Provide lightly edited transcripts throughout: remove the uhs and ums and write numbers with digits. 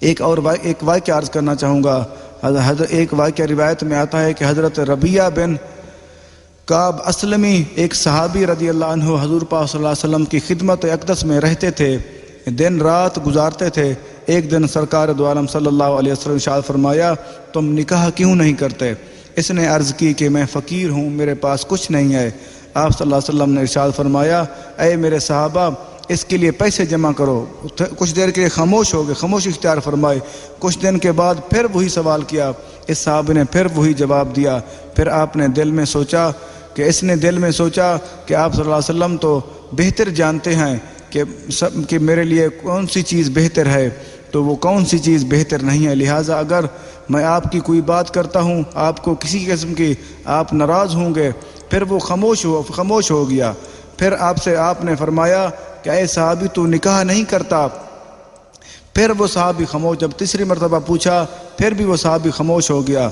ایک واقعہ عرض کرنا چاہوں گا۔ ایک واقعہ روایت میں آتا ہے کہ حضرت ربیعہ بن کعب اسلمی ایک صحابی رضی اللہ عنہ حضور پاک صلی اللہ علیہ وسلم کی خدمت اقدس میں رہتے تھے، دن رات گزارتے تھے۔ ایک دن سرکار دو عالم صلی اللہ علیہ وسلم ارشاد فرمایا، تم نکاح کیوں نہیں کرتے؟ اس نے عرض کی کہ میں فقیر ہوں، میرے پاس کچھ نہیں ہے۔ آپ صلی اللہ علیہ وسلم نے ارشاد فرمایا، اے میرے صحابہ، اس کے لیے پیسے جمع کرو۔ کچھ دیر کے لیے خاموش ہو گئے، خاموشی اختیار فرمائے۔ کچھ دن کے بعد پھر وہی سوال کیا، اس صحابی نے پھر وہی جواب دیا۔ پھر آپ نے دل میں سوچا کہ آپ صلی اللہ علیہ وسلم تو بہتر جانتے ہیں کہ میرے لیے کون سی چیز بہتر ہے، تو وہ کون سی چیز بہتر نہیں ہے، لہٰذا اگر میں آپ کی کوئی بات کرتا ہوں، آپ کو کسی قسم کی آپ ناراض ہوں گے۔ پھر وہ خاموش ہو گیا۔ پھر آپ نے فرمایا کہ اے صحابی، تو نکاح نہیں کرتا؟ پھر وہ صحابی خاموش، جب تیسری مرتبہ پوچھا پھر بھی وہ صحابی خاموش ہو گیا۔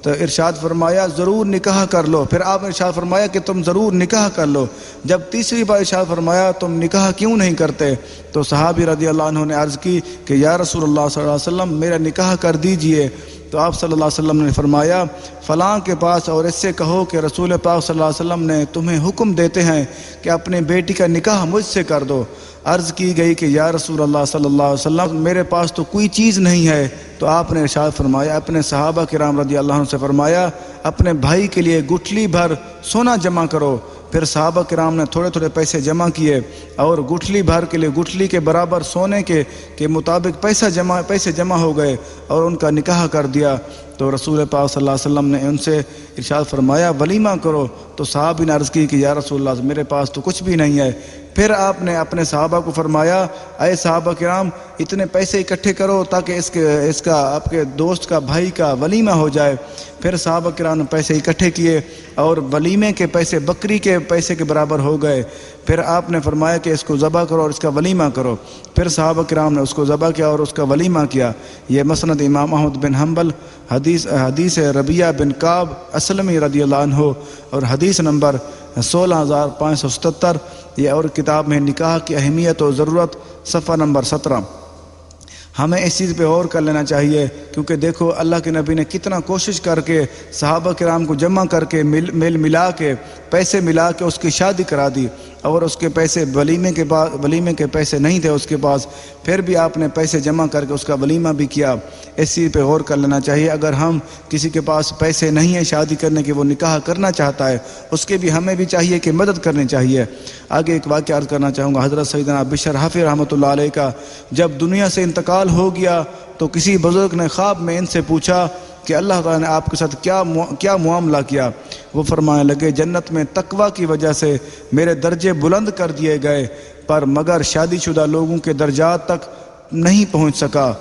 تو ارشاد فرمایا ضرور نکاح کر لو۔ پھر آپ نے ارشاد فرمایا کہ تم ضرور نکاح کر لو۔ جب تیسری بار ارشاد فرمایا تم نکاح کیوں نہیں کرتے، تو صحابی رضی اللہ عنہ نے عرض کی کہ یا رسول اللہ صلی اللہ علیہ وسلم، میرا نکاح کر دیجئے۔ تو آپ صلی اللہ علیہ وسلم نے فرمایا، فلاں کے پاس اور اس سے کہو کہ رسول پاک صلی اللہ علیہ وسلم نے تمہیں حکم دیتے ہیں کہ اپنے بیٹی کا نکاح مجھ سے کر دو۔ عرض کی گئی کہ یا رسول اللہ صلی اللہ علیہ وسلم، میرے پاس تو کوئی چیز نہیں ہے۔ تو آپ نے ارشاد فرمایا، اپنے صحابہ کرام رضی اللہ عنہ سے فرمایا، اپنے بھائی کے لیے گٹھلی بھر سونا جمع کرو۔ پھر صحابہ کرام نے تھوڑے تھوڑے پیسے جمع کیے اور گٹھلی بھر کے لیے گٹھلی کے برابر سونے کے مطابق پیسے جمع ہو گئے اور ان کا نکاح کر دیا۔ تو رسول پاک صلی اللہ علیہ وسلم نے ان سے ارشاد فرمایا ولیمہ کرو۔ تو صحابی نے عرض کی کہ یا رسول اللہ، میرے پاس تو کچھ بھی نہیں ہے۔ پھر آپ نے اپنے صحابہ کو فرمایا، اے صحابہ کرام، اتنے پیسے اکٹھے کرو تاکہ اس کا آپ کے دوست کا بھائی کا ولیمہ ہو جائے۔ پھر صحابہ کرام نے پیسے اکٹھے کیے اور ولیمے کے پیسے بکری کے پیسے کے برابر ہو گئے۔ پھر آپ نے فرمایا کہ اس کو ذبح کرو اور اس کا ولیمہ کرو۔ پھر صحابہ کرام نے اس کو ذبح کیا اور اس کا ولیمہ کیا۔ یہ مسند امام احمد بن حنبل، حدیث ربیعہ بن کعب اسلمی رضی اللہ عنہ، اور حدیث نمبر 16577، یہ اور کتاب میں نکاح کی اہمیت و ضرورت، صفحہ نمبر 17۔ ہمیں اس چیز پہ غور کر لینا چاہیے، کیونکہ دیکھو اللہ کے نبی نے کتنا کوشش کر کے صحابہ کرام کو جمع کر کے ملا کے پیسے ملا کے اس کی شادی کرا دی، اور اس کے پیسے ولیمے کے پیسے نہیں تھے اس کے پاس، پھر بھی آپ نے پیسے جمع کر کے اس کا ولیمہ بھی کیا۔ اس چیز پہ غور کر لینا چاہیے۔ اگر ہم کسی کے پاس پیسے نہیں ہیں شادی کرنے کے، وہ نکاح کرنا چاہتا ہے، اس کے بھی ہمیں بھی چاہیے کہ مدد کرنی چاہیے۔ آگے ایک واقعہ عرض کرنا چاہوں گا۔ حضرت سیدنا بشر حافظ رحمۃ اللہ علیہ کا جب دنیا سے انتقال ہو گیا تو کسی بزرگ نے خواب میں ان سے پوچھا کہ اللہ تعالیٰ نے آپ کے ساتھ کیا معاملہ کیا؟ وہ فرمانے لگے، جنت میں تقوی کی وجہ سے میرے درجے بلند کر دیے گئے، مگر شادی شدہ لوگوں کے درجات تک نہیں پہنچ سکا۔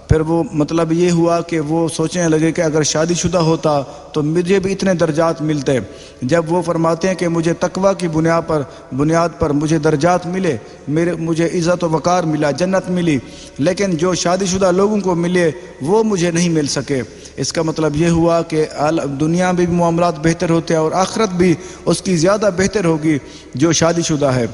پھر وہ مطلب یہ ہوا کہ وہ سوچنے لگے کہ اگر شادی شدہ ہوتا تو مجھے بھی اتنے درجات ملتے۔ جب وہ فرماتے ہیں کہ مجھے تقوی کی بنیاد پر مجھے درجات ملے، مجھے عزت و وقار ملا، جنت ملی، لیکن جو شادی شدہ لوگوں کو ملے وہ مجھے نہیں مل سکے۔ اس کا مطلب یہ ہوا کہ دنیا میں بھی معاملات بہتر ہوتے ہیں اور آخرت بھی اس کی زیادہ بہتر ہوگی جو شادی شدہ ہے۔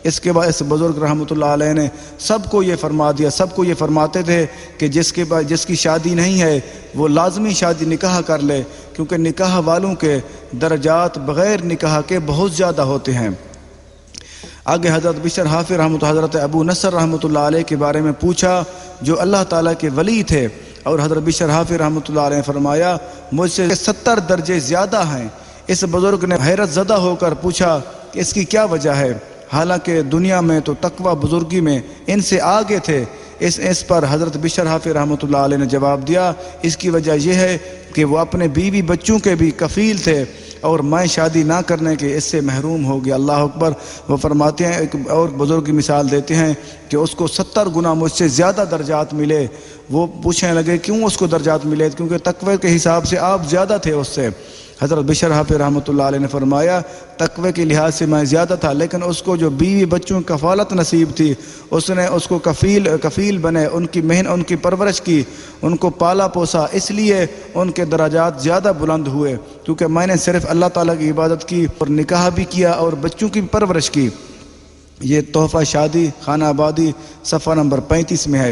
اس کے بعد اس بزرگ رحمۃ اللہ علیہ نے سب کو یہ فرما دیا، سب کو یہ فرماتے تھے کہ جس کی شادی نہیں ہے وہ لازمی شادی نکاح کر لے، کیونکہ نکاح والوں کے درجات بغیر نکاح کے بہت زیادہ ہوتے ہیں۔ آگے حضرت بشر حافظ رحمۃ حضرت ابو نصر رحمۃ اللہ علیہ کے بارے میں پوچھا جو اللہ تعالیٰ کے ولی تھے، اور حضرت بشر حافظ رحمۃ اللہ علیہ نے فرمایا مجھ سے 70 درجے زیادہ ہیں۔ اس بزرگ نے حیرت زدہ ہو کر پوچھا کہ اس کی کیا وجہ ہے، حالانکہ دنیا میں تو تقوی بزرگی میں ان سے آگے تھے۔ اس پر حضرت بشر حافظ رحمۃ اللہ علیہ نے جواب دیا، اس کی وجہ یہ ہے کہ وہ اپنے بیوی بچوں کے بھی کفیل تھے اور میں شادی نہ کرنے کے اس سے محروم ہو گیا۔ اللہ اکبر۔ وہ فرماتے ہیں، ایک اور بزرگ کی مثال دیتے ہیں کہ اس کو 70 گنا مجھ سے زیادہ درجات ملے۔ وہ پوچھنے لگے کیوں اس کو درجات ملے؟ کیونکہ تقوی کے حساب سے آپ زیادہ تھے اس سے۔ حضرت بشر حافظ رحمۃ اللہ علیہ نے فرمایا تقوی کے لحاظ سے میں زیادہ تھا، لیکن اس کو جو بیوی بچوں کی کفالت نصیب تھی، اس نے اس کو کفیل بنے، ان کی پرورش کی، ان کو پالا پوسا، اس لیے ان کے درجات زیادہ بلند ہوئے، کیونکہ میں نے صرف اللہ تعالیٰ کی عبادت کی اور نکاح بھی کیا اور بچوں کی پرورش کی۔ یہ تحفہ شادی خانہ آبادی صفحہ نمبر 35 میں ہے۔